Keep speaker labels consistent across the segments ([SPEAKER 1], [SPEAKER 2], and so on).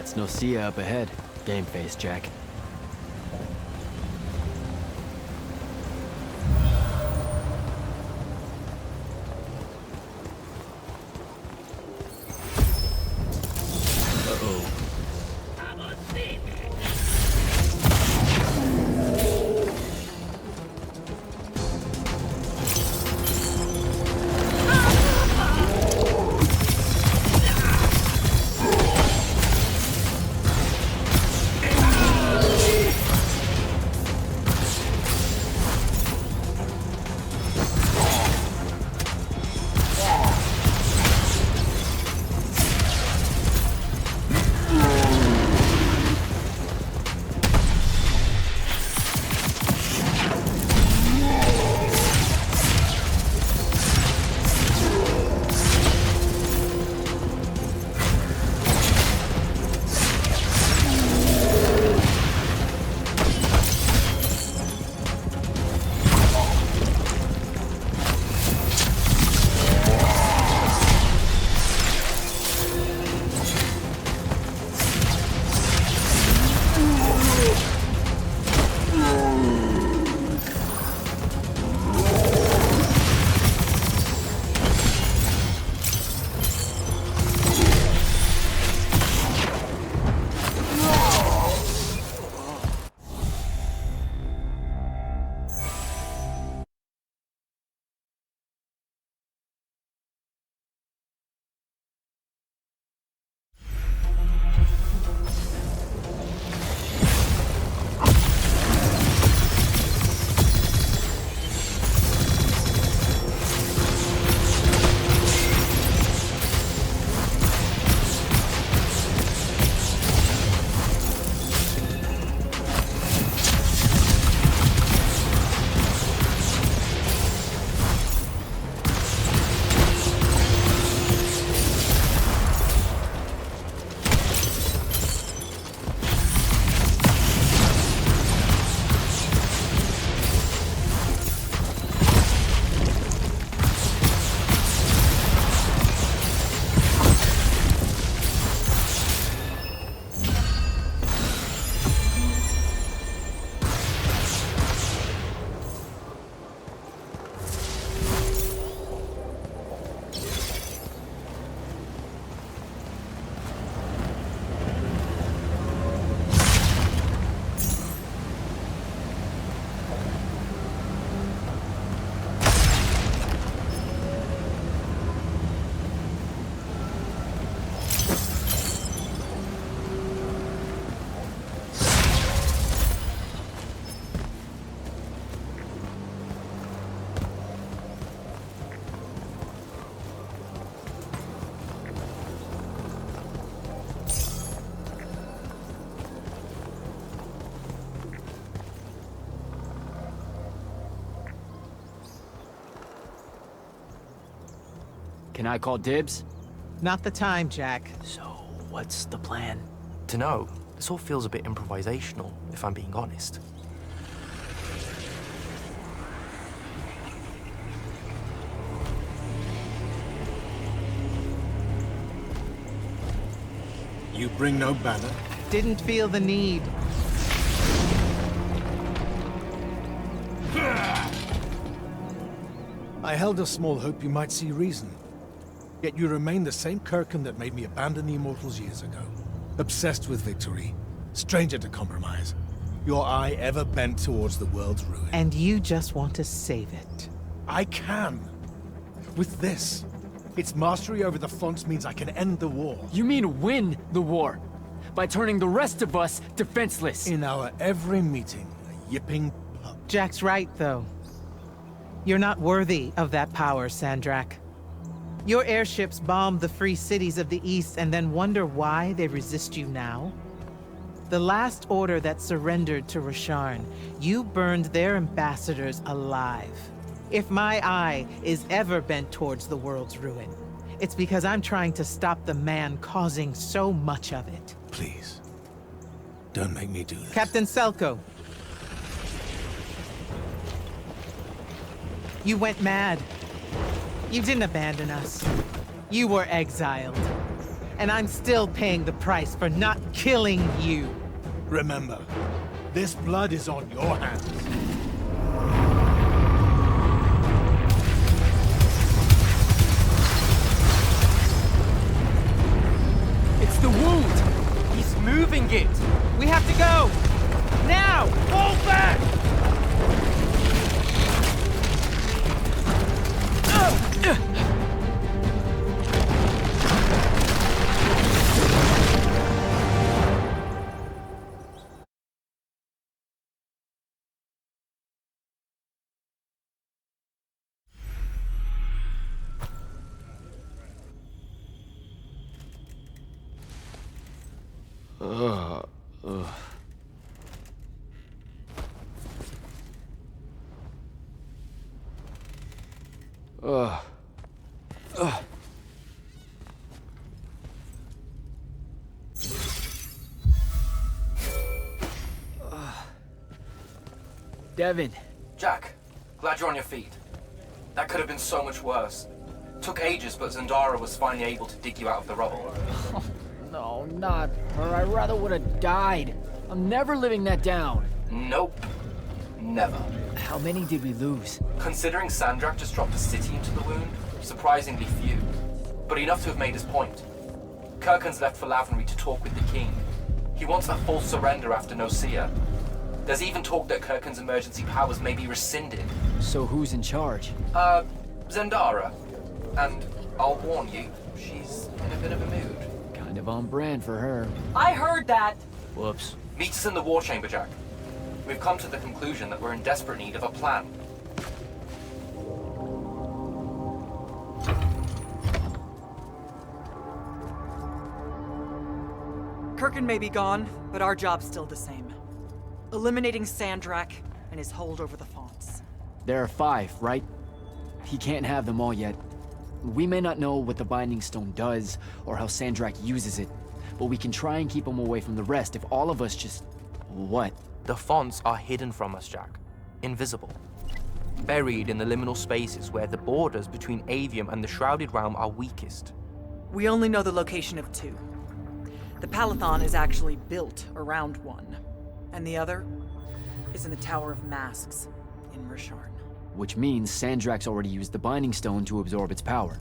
[SPEAKER 1] That's Nocia up ahead. Game face, Jack. Uh-oh. Can I call dibs?
[SPEAKER 2] Not the time, Jack.
[SPEAKER 1] So, what's the plan?
[SPEAKER 3] Dunno. This all feels a bit improvisational, if I'm being honest.
[SPEAKER 4] You bring no banner?
[SPEAKER 2] Didn't feel the need.
[SPEAKER 4] I held a small hope you might see reason. Yet you remain the same Kirkham that made me abandon the Immortals years ago. Obsessed with victory, stranger to compromise. Your eye ever bent towards the world's ruin.
[SPEAKER 2] And you just want to save it.
[SPEAKER 4] I can. With this. Its mastery over the fonts means I can end the war.
[SPEAKER 1] You mean win the war? By turning the rest of us defenseless?
[SPEAKER 4] In our every meeting, a yipping pup.
[SPEAKER 2] Jack's right, though. You're not worthy of that power, Sandrak. Your airships bomb the free cities of the East and then wonder why they resist you now? The last order that surrendered to Rasharn, you burned their ambassadors alive. If my eye is ever bent towards the world's ruin, it's because I'm trying to stop the man causing so much of it.
[SPEAKER 4] Please. Don't make me do this.
[SPEAKER 2] Captain Selko. You went mad. You didn't abandon us. You were exiled. and I'm still paying the price for not killing you.
[SPEAKER 4] Remember, this blood is on your hands.
[SPEAKER 1] It's the wound!
[SPEAKER 3] He's moving it!
[SPEAKER 2] We have to go! Now! Fall back!
[SPEAKER 1] Devin,
[SPEAKER 3] Jack, glad you're on your feet. That could have been so much worse. Took ages, but Zendara was finally able to dig you out of the rubble.
[SPEAKER 1] no, not her. I rather would have died. I'm never living that down.
[SPEAKER 3] Nope. Never.
[SPEAKER 1] How many did we lose?
[SPEAKER 3] Considering Sandrak just dropped a city into the wound, surprisingly few. But enough to have made his point. Kirkhan's left for Lavenry to talk with the king. He wants a full surrender after Nocia. There's even talk that Kirkhan's emergency powers may be rescinded.
[SPEAKER 1] So who's in charge?
[SPEAKER 3] Zendara. And I'll warn you, she's in a bit of a mood.
[SPEAKER 1] Kind of on brand for her.
[SPEAKER 5] I heard that.
[SPEAKER 1] Whoops.
[SPEAKER 3] Meet us in the war chamber, Jack. We've come to the conclusion that we're in desperate need of a plan.
[SPEAKER 5] Kirkhan may be gone, but our job's still the same. Eliminating Sandrak and his hold over the fonts.
[SPEAKER 1] There are 5, right? He can't have them all yet. We may not know what the Binding Stone does, or how Sandrak uses it, but we can try and keep him away from the rest if all of us just... What?
[SPEAKER 3] The fonts are hidden from us, Jack. Invisible. Buried in the liminal spaces where the borders between Aveum and the Shrouded Realm are weakest.
[SPEAKER 5] We only know the location of 2. The Palathon is actually built around one, and the other is in the Tower of Masks in Rasharn.
[SPEAKER 1] Which means Sandrak's already used the Binding Stone to absorb its power.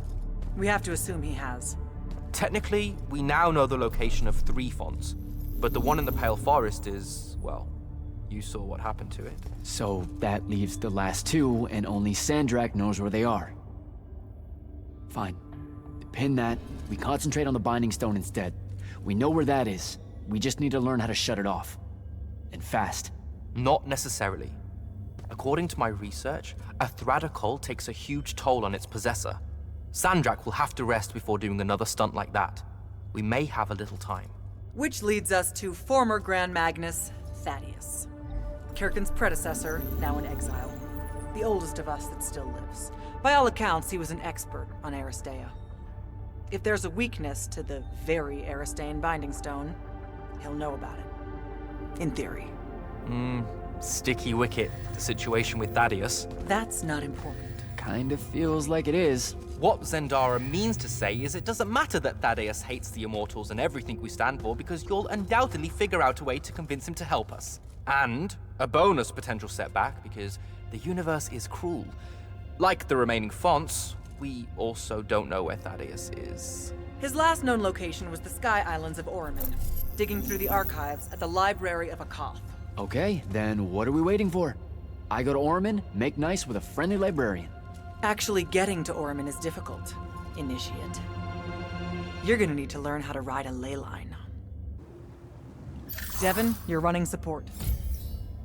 [SPEAKER 5] We have to assume he has.
[SPEAKER 3] Technically, we now know the location of 3 fonts, but the one in the Pale Forest is, well, you saw what happened to it.
[SPEAKER 1] So that leaves the last 2, and only Sandrak knows where they are. Fine. Pin that. We concentrate on the Binding Stone instead. We know where that is. We just need to learn how to shut it off. And fast.
[SPEAKER 3] Not necessarily. According to my research, a Thradda cull takes a huge toll on its possessor. Sandrak will have to rest before doing another stunt like that. We may have a little time.
[SPEAKER 5] Which leads us to former Grand Magnus, Thaddeus. Kirkhan's predecessor, now in exile. The oldest of us that still lives. By all accounts, he was an expert on Aristea. If there's a weakness to the very Aristean Binding Stone, he'll know about it. In theory.
[SPEAKER 3] Sticky wicket, the situation with Thaddeus.
[SPEAKER 5] That's not important.
[SPEAKER 1] Kind of feels like it is.
[SPEAKER 3] What Zendara means to say is it doesn't matter that Thaddeus hates the Immortals and everything we stand for, because you'll undoubtedly figure out a way to convince him to help us. And a bonus potential setback, because the universe is cruel. Like the remaining fonts, we also don't know where Thaddeus is.
[SPEAKER 5] His last known location was the Sky Islands of Oramin, digging through the archives at the Library of Akoth.
[SPEAKER 1] Okay, then what are we waiting for? I go to Orman, make nice with a friendly librarian.
[SPEAKER 5] Actually getting to Oramin is difficult, Initiate. You're gonna need to learn how to ride a ley line. Devin, you're running support.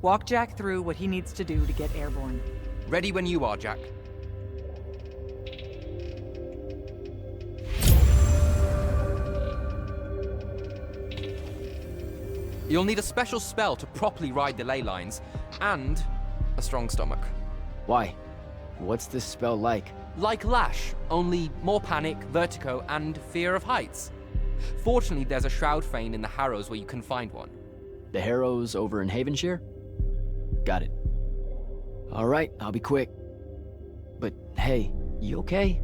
[SPEAKER 5] Walk Jack through what he needs to do to get airborne.
[SPEAKER 3] Ready when you are, Jack. You'll need a special spell to properly ride the ley lines, and a strong stomach.
[SPEAKER 1] Why? What's this spell like?
[SPEAKER 3] Like Lash, only more panic, vertigo, and fear of heights. Fortunately, there's a Shroud Fane in the Harrows where you can find one.
[SPEAKER 1] The Harrows over in Havenshire? Got it. All right, I'll be quick. But hey, you okay?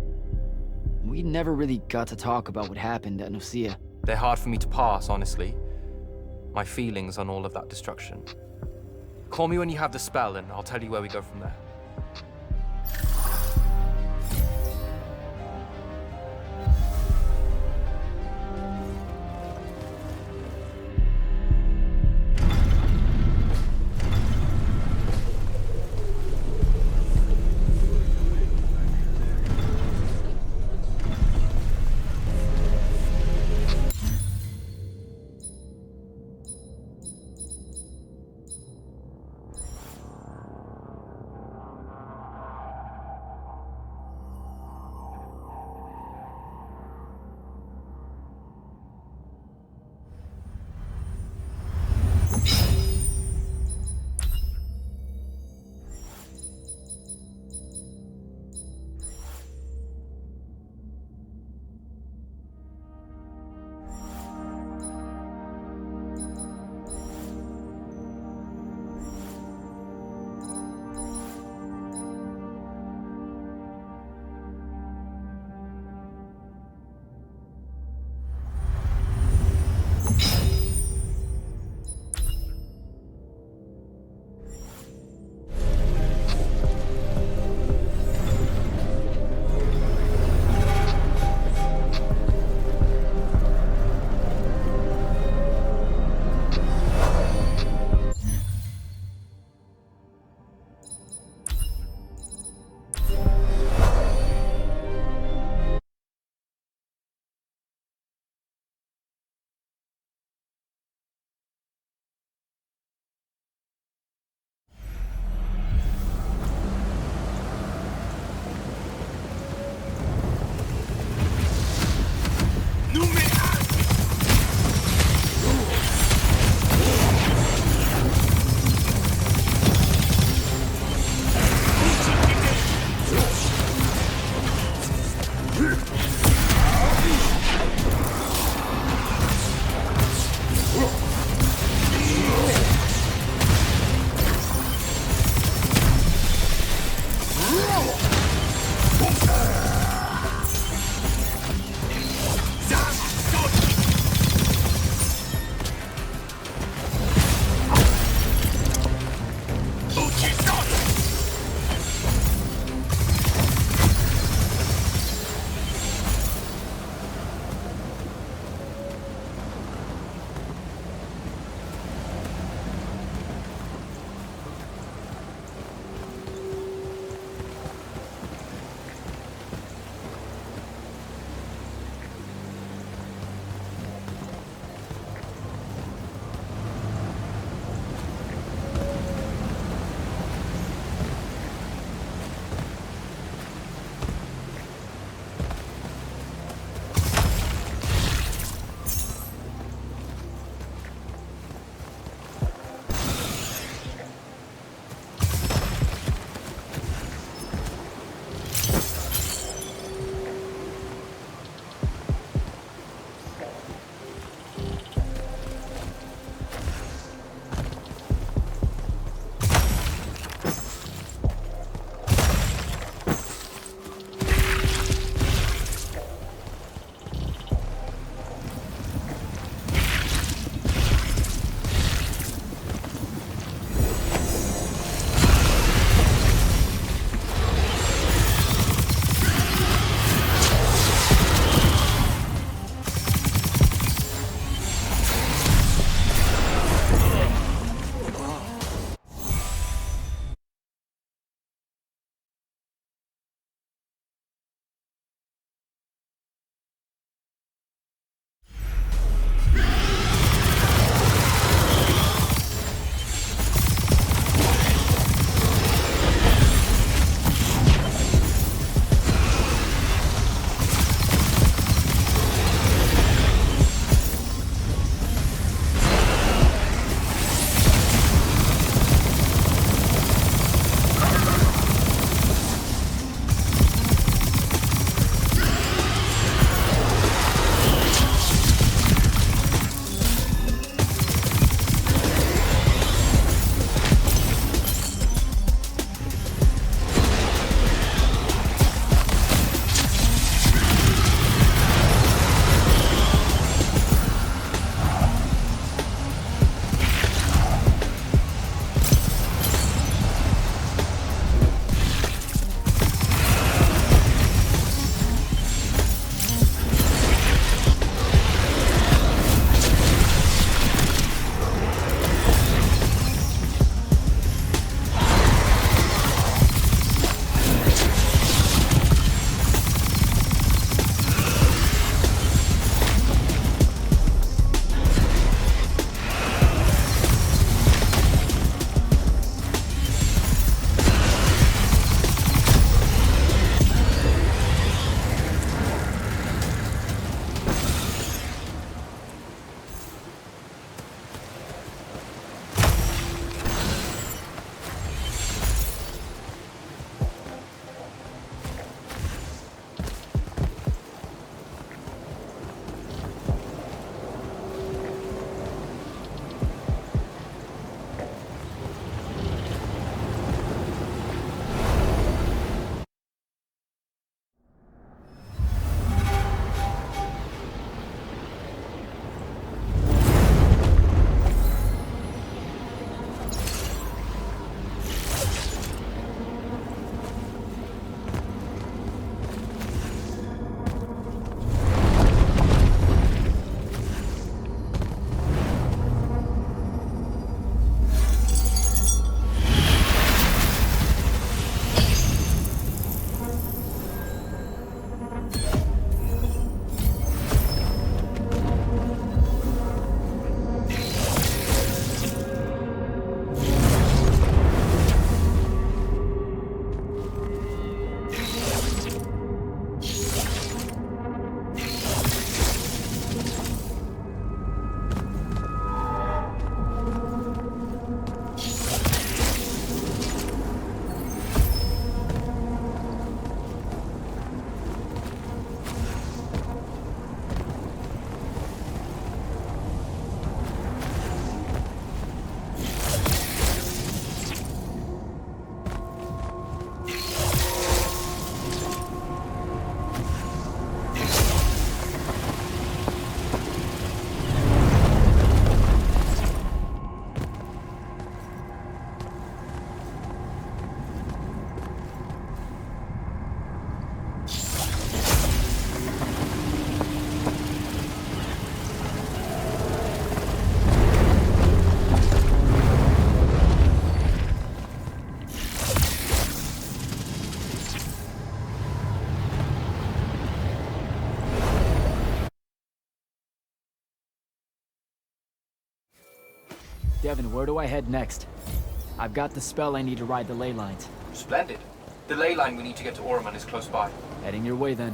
[SPEAKER 1] We never really got to talk about what happened at Nicaea.
[SPEAKER 3] They're hard for me to pass, honestly. My feelings on all of that destruction. Call me when you have the spell, and I'll tell you where we go from there.
[SPEAKER 1] Devin, where do I head next? I've got the spell I need to ride the ley lines.
[SPEAKER 3] Splendid. The ley line we need to get to Orman is close by.
[SPEAKER 1] Heading your way then.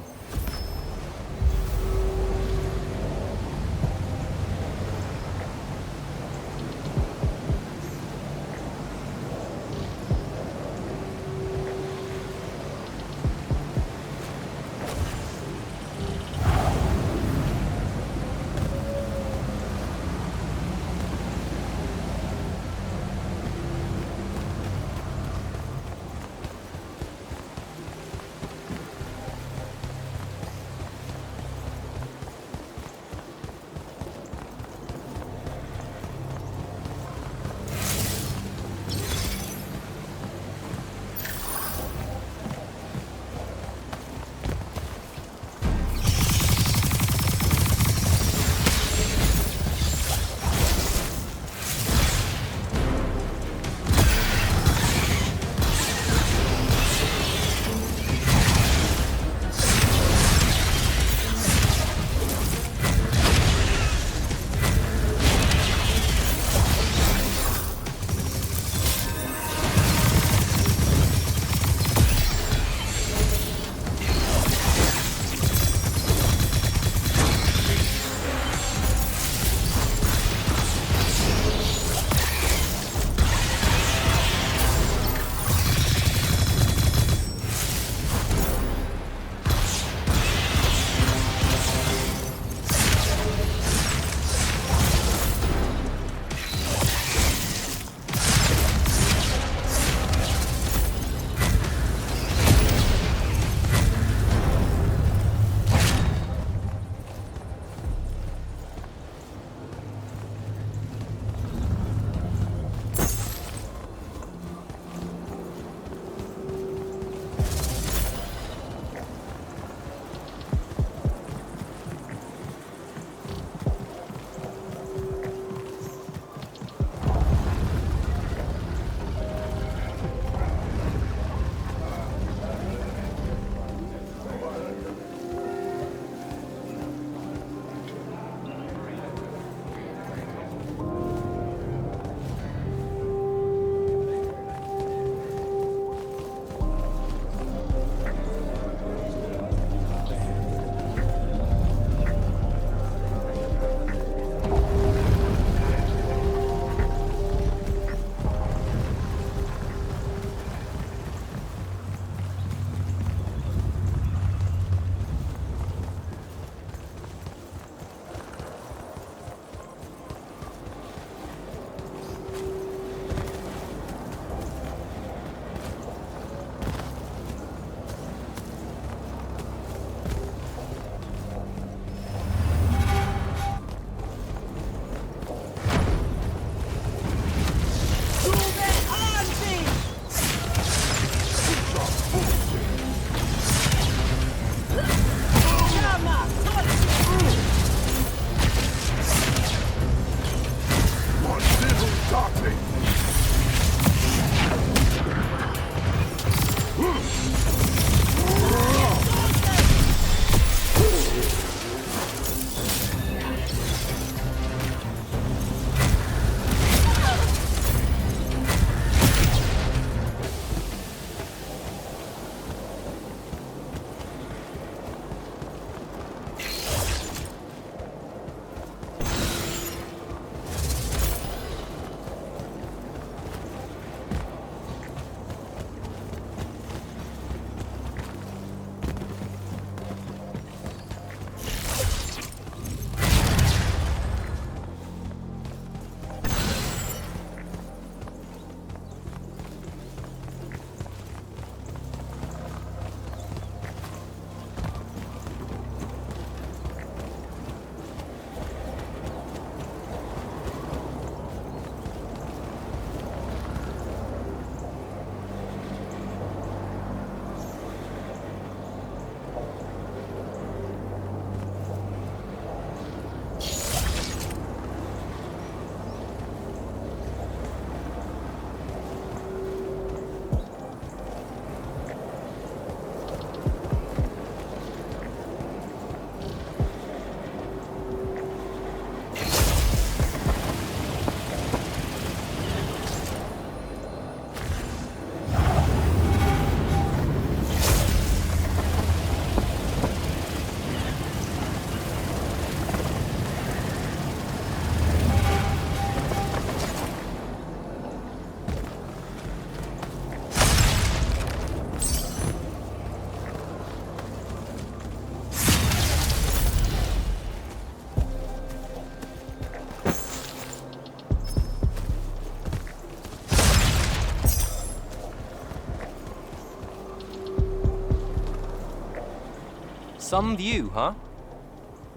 [SPEAKER 3] Some view, huh?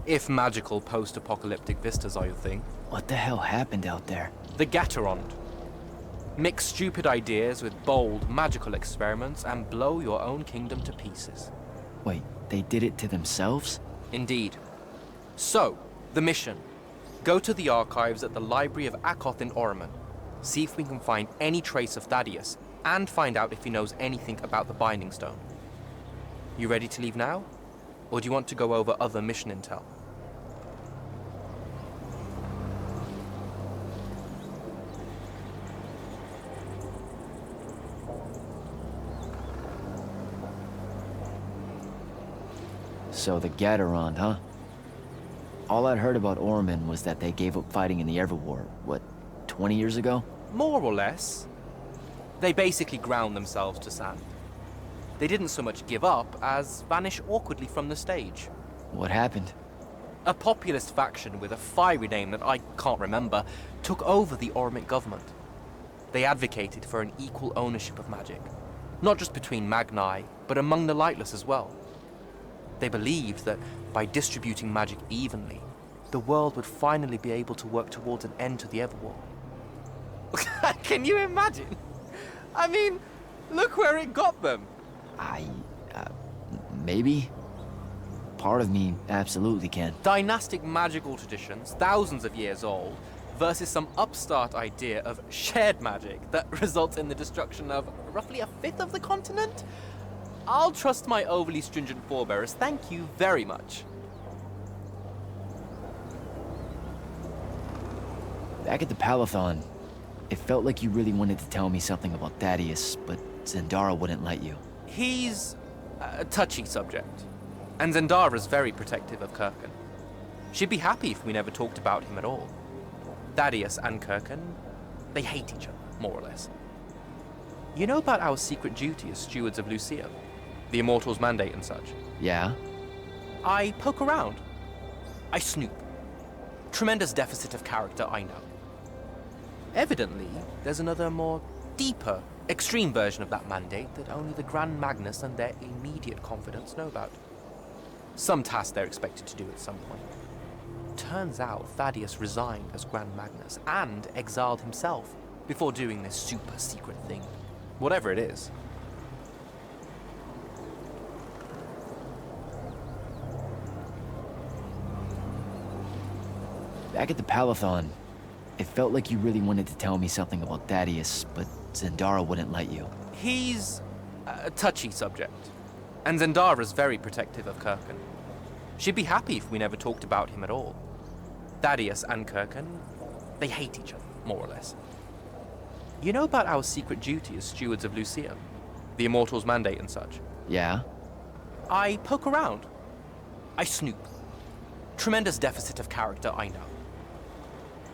[SPEAKER 3] If magical post-apocalyptic vistas are your thing.
[SPEAKER 1] What the hell happened out there?
[SPEAKER 3] The Gatorond. Mix stupid ideas with bold, magical experiments and blow your own kingdom to pieces.
[SPEAKER 1] Wait, they did it to themselves?
[SPEAKER 3] Indeed. So, the mission. Go to the archives at the Library of Akoth in Oromon. See if we can find any trace of Thaddeus, and find out if he knows anything about the Binding Stone. You ready to leave now? Or do you want to go over other mission intel?
[SPEAKER 1] So the Gatorond, huh? All I'd heard about Oromon was that they gave up fighting in the Everwar, what, 20 years ago?
[SPEAKER 3] More or less. They basically ground themselves to sand. They didn't so much give up as vanish awkwardly from the stage.
[SPEAKER 1] What happened?
[SPEAKER 3] A populist faction with a fiery name that I can't remember took over the Oromon government. They advocated for an equal ownership of magic, not just between Magni, but among the lightless as well. They believed that by distributing magic evenly, the world would finally be able to work towards an end to the Everwar. Can you imagine? I mean, look where it got them.
[SPEAKER 1] Maybe? Part of me absolutely can.
[SPEAKER 3] Dynastic magical traditions, thousands of years old, versus some upstart idea of shared magic that results in the destruction of roughly a fifth of the continent? I'll trust my overly stringent forebears, thank you very much.
[SPEAKER 1] Back at the Palathon, it felt like you really wanted to tell me something about Thaddeus, but Zendara wouldn't let you.
[SPEAKER 3] He's a touchy subject, and Zendara's very protective of Kirkin. She'd be happy if we never talked about him at all. Thaddeus and Kirkin, they hate each other, more or less. You know about our secret duty as stewards of Lucia? The Immortals' mandate and such?
[SPEAKER 1] Yeah?
[SPEAKER 3] I poke around. I snoop. Tremendous deficit of character, I know. Evidently, there's another more deeper, extreme version of that mandate that only the Grand Magnus and their immediate confidants know about. Some task they're expected to do at some point. Turns out Thaddeus resigned as Grand Magnus and exiled himself before doing this super secret thing. Whatever it is.
[SPEAKER 1] Back at the Palathon, it felt like you really wanted to tell me something about Thaddeus, but Zendara wouldn't let you.
[SPEAKER 3] He's a touchy subject, and Zendara's very protective of Kirkin. She'd be happy if we never talked about him at all. Thaddeus and Kirkin, they hate each other, more or less. You know about our secret duty as stewards of Lucia? The Immortals' mandate and such?
[SPEAKER 1] Yeah?
[SPEAKER 3] I poke around. I snoop. Tremendous deficit of character, I know.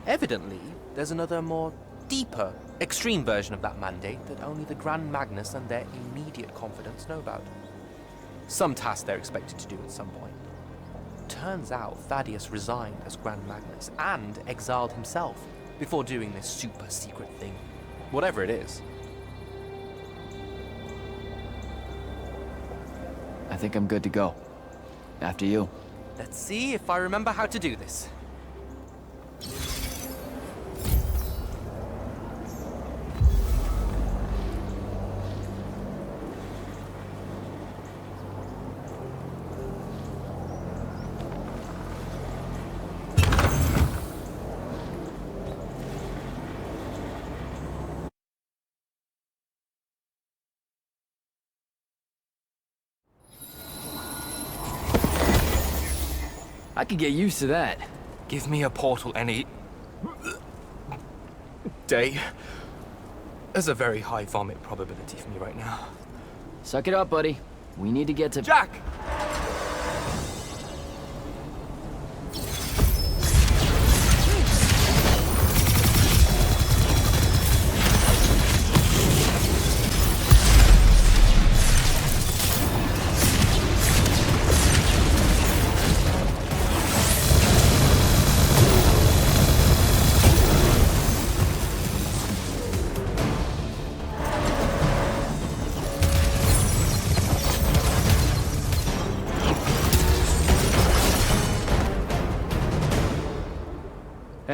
[SPEAKER 3] Evidently, there's another more deeper, extreme version of that mandate that only the Grand Magnus and their immediate confidants know about. Some task they're expected to do at some point. Turns out Thaddeus resigned as Grand Magnus and exiled himself before doing this super secret thing. Whatever it is.
[SPEAKER 1] I think I'm good to go. After you.
[SPEAKER 3] Let's see if I remember how to do this.
[SPEAKER 1] I could get used to that.
[SPEAKER 3] Give me a portal any day. There's a very high vomit probability for me right now.
[SPEAKER 1] Suck it up, buddy. We need to get to...
[SPEAKER 3] Jack!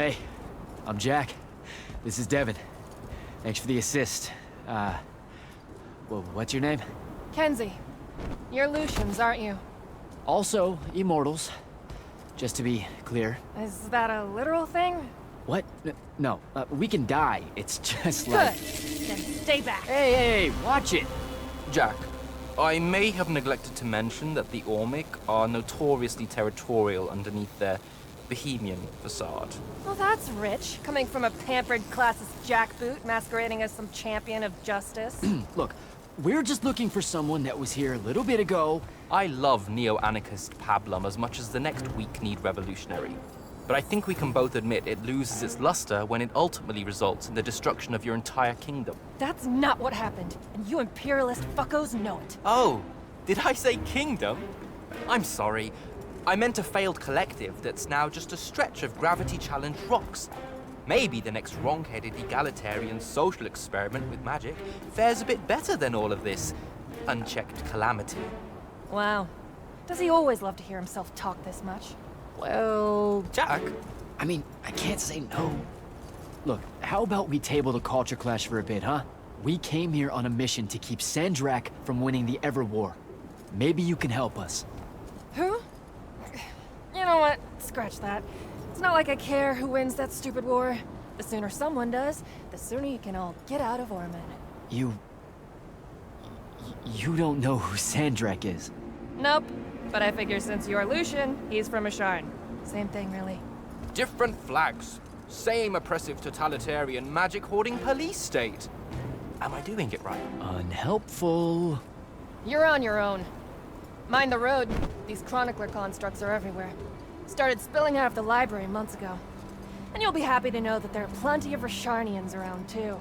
[SPEAKER 1] Hey, I'm Jack. This is Devin. Thanks for the assist. Well, what's your name?
[SPEAKER 6] Kenzie. You're Lucians, aren't you?
[SPEAKER 1] Also, Immortals. Just to be clear.
[SPEAKER 6] Is that a literal thing?
[SPEAKER 1] What? No, we can die. It's just
[SPEAKER 6] Good.
[SPEAKER 1] like...
[SPEAKER 6] Then stay back.
[SPEAKER 1] Hey, watch it!
[SPEAKER 3] Jack, I may have neglected to mention that the Ormic are notoriously territorial underneath their Bohemian facade.
[SPEAKER 6] Well, that's rich, coming from a pampered classist jackboot masquerading as some champion of justice.
[SPEAKER 1] Look, we're just looking for someone that was here a little bit ago.
[SPEAKER 3] I love neo-anarchist pablum as much as the next weak-kneed revolutionary. But I think we can both admit it loses its luster when it ultimately results in the destruction of your entire kingdom.
[SPEAKER 6] That's not what happened, and you imperialist fuckos know it.
[SPEAKER 3] Oh, did I say kingdom? I'm sorry. I meant a failed collective that's now just a stretch of gravity-challenged rocks. Maybe the next wrong-headed egalitarian social experiment with magic fares a bit better than all of this unchecked calamity.
[SPEAKER 6] Wow. Does he always love to hear himself talk this much?
[SPEAKER 1] Well...
[SPEAKER 3] Jack?
[SPEAKER 1] I mean, I can't say no. Look, how about we table the culture clash for a bit, huh? We came here on a mission to keep Sandrak from winning the Ever War. Maybe you can help us.
[SPEAKER 6] Who? You know what? Scratch that. It's not like I care who wins that stupid war. The sooner someone does, the sooner you can all get out of Orman.
[SPEAKER 1] You don't know who Sandrak is.
[SPEAKER 6] Nope. But I figure since you're Lucian, he's from Asharn. Same thing, really.
[SPEAKER 3] Different flags. Same oppressive totalitarian magic-hoarding police state. Am I doing it right?
[SPEAKER 1] Unhelpful.
[SPEAKER 6] You're on your own. Mind the road. These chronicler constructs are everywhere. Started spilling out of the library months ago. And you'll be happy to know that there are plenty of Rasharnians around, too.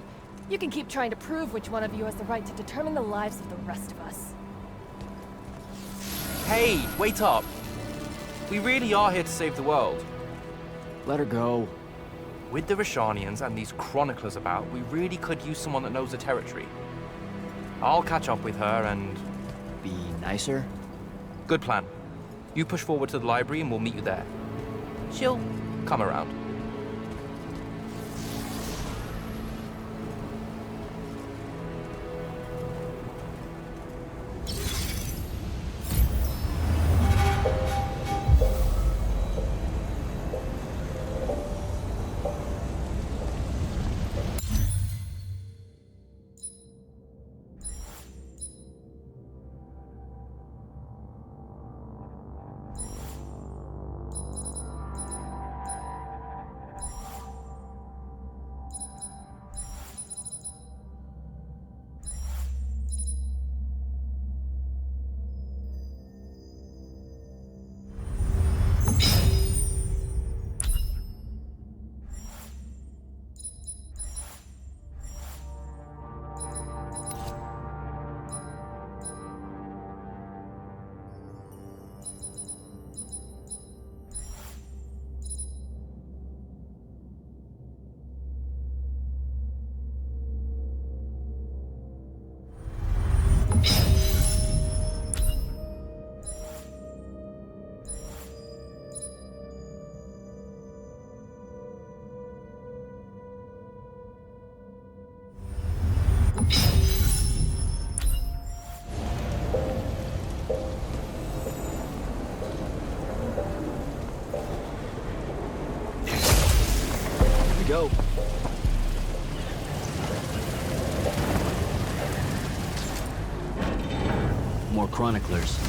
[SPEAKER 6] You can keep trying to prove which one of you has the right to determine the lives of the rest of us.
[SPEAKER 3] Hey, wait up. We really are here to save the world.
[SPEAKER 1] Let her go.
[SPEAKER 3] With the Rashanians and these chroniclers about, we really could use someone that knows the territory. I'll catch up with her and...
[SPEAKER 1] Be nicer?
[SPEAKER 3] Good plan. You push forward to the library and we'll meet you there. She'll come around.
[SPEAKER 1] Go. More chroniclers.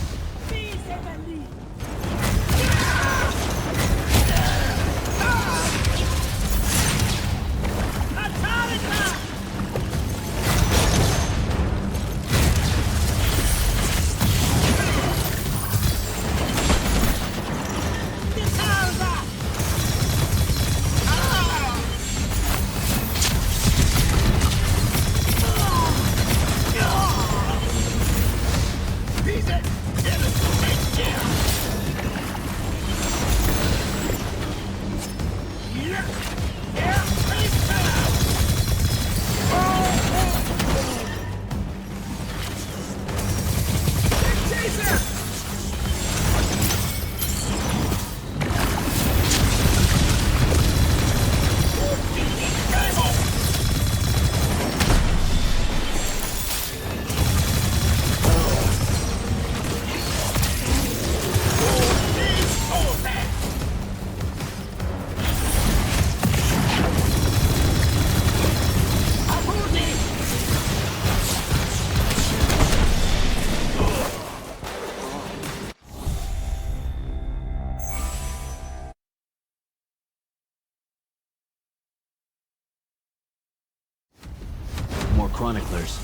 [SPEAKER 1] chroniclers.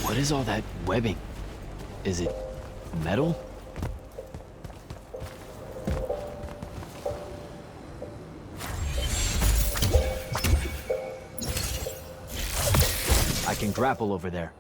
[SPEAKER 1] What is all that webbing? Is it metal? I can grapple over there.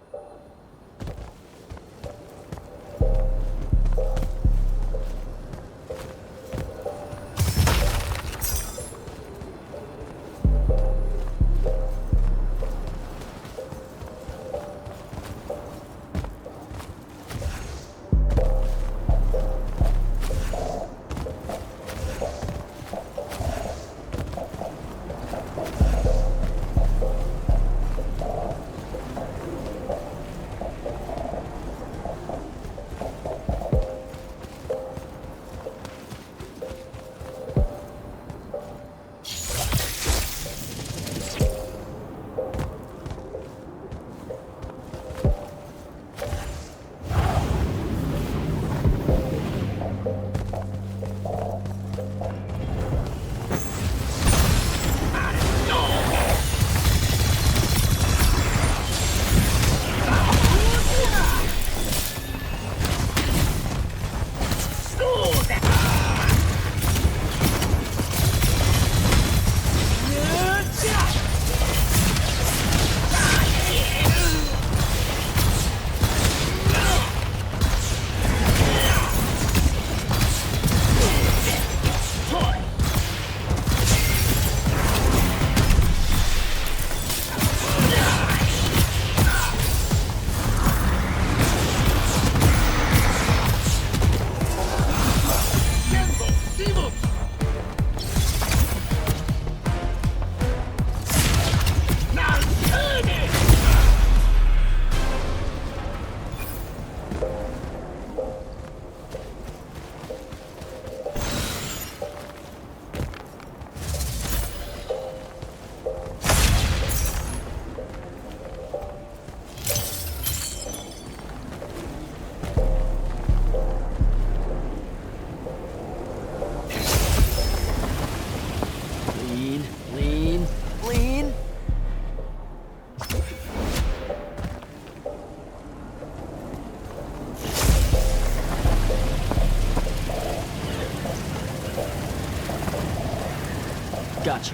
[SPEAKER 1] Gotcha.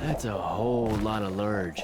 [SPEAKER 1] That's a whole lot of lurge.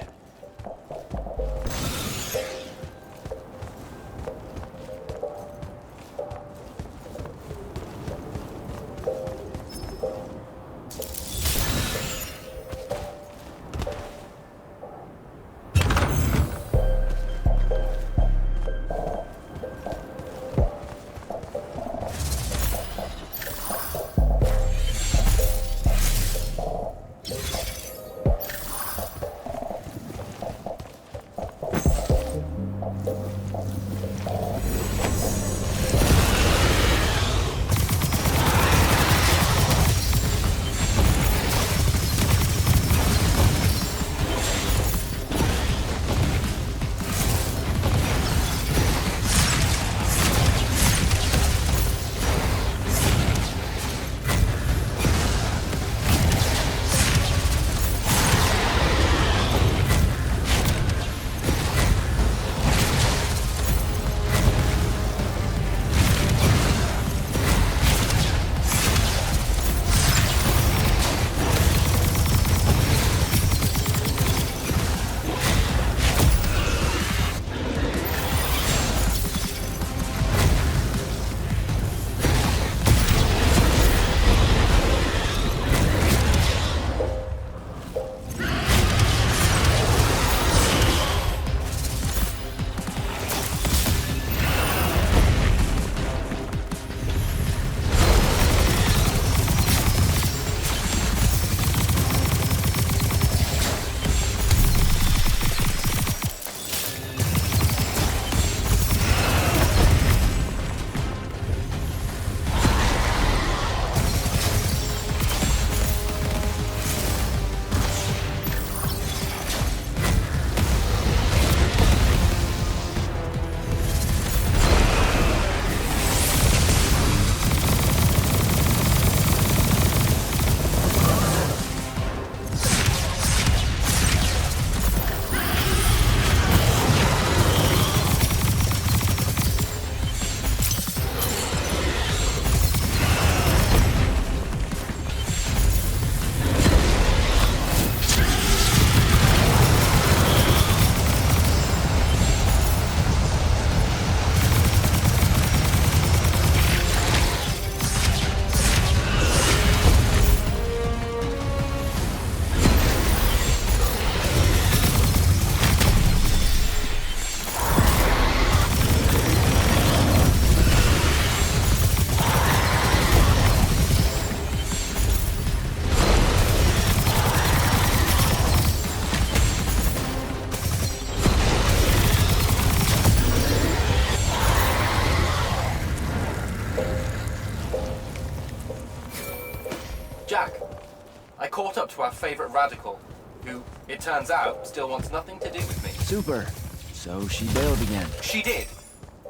[SPEAKER 3] caught up to our favorite radical, who, it turns out, still wants nothing to do with me.
[SPEAKER 1] Super. So she bailed again.
[SPEAKER 3] She did.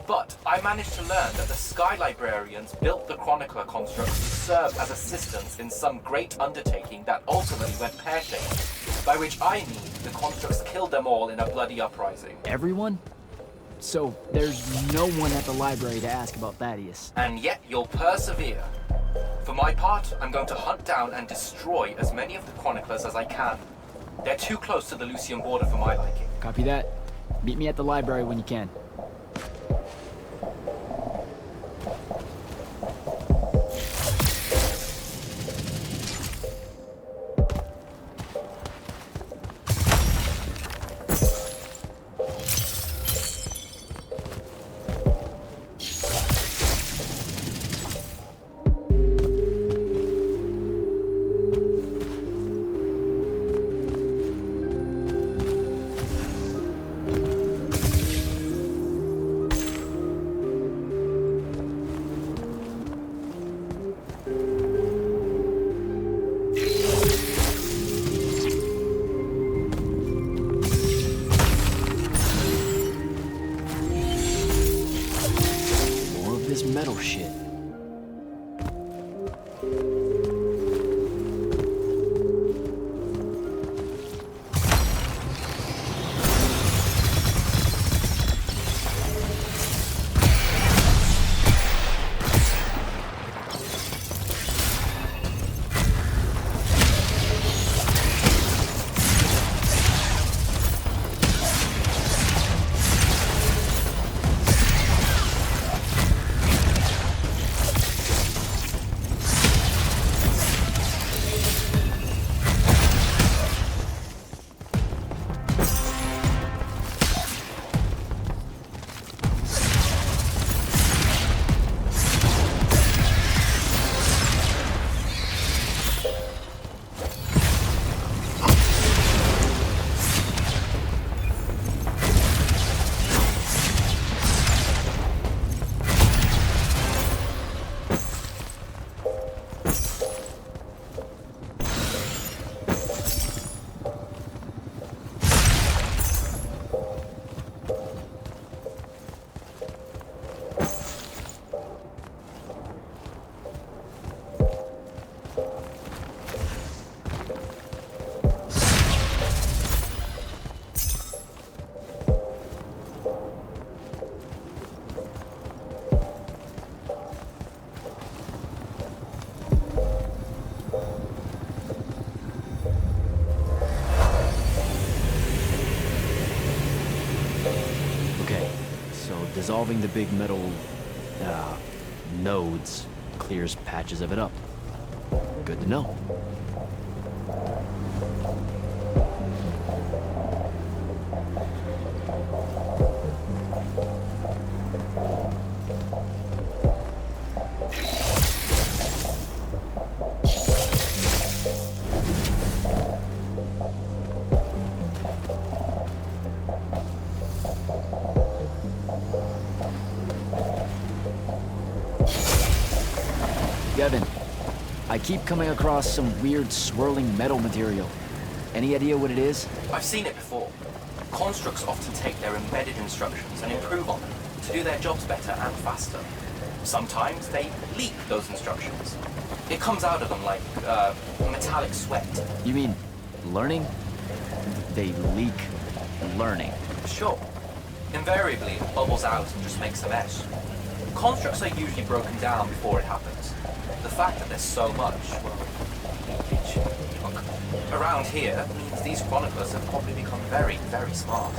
[SPEAKER 3] But I managed to learn that the Sky Librarians built the Chronicler constructs to serve as assistants in some great undertaking that ultimately went pear-shaped. By which I mean the constructs killed them all in a bloody uprising.
[SPEAKER 1] Everyone? So there's no one at the library to ask about Thaddeus.
[SPEAKER 3] And yet you'll persevere. For my part, I'm going to hunt down and destroy as many of the Chroniclers as I can. They're too close to the Lucian border for my liking.
[SPEAKER 1] Copy that. Meet me at the library when you can. Metal shit. Dissolving the big metal nodes clears patches of it up. Good to know. Kevin, I keep coming across some weird swirling metal material. Any idea what it is?
[SPEAKER 3] I've seen it before. Constructs often take their embedded instructions and improve on them to do their jobs better and faster. Sometimes they leak those instructions. It comes out of them like metallic sweat.
[SPEAKER 1] You mean learning? They leak learning.
[SPEAKER 3] Sure. Invariably, it bubbles out and just makes a mess. Constructs are usually broken down before it happens. The fact that there's so much, well, leakage around here means these chroniclers have probably become very, very smart.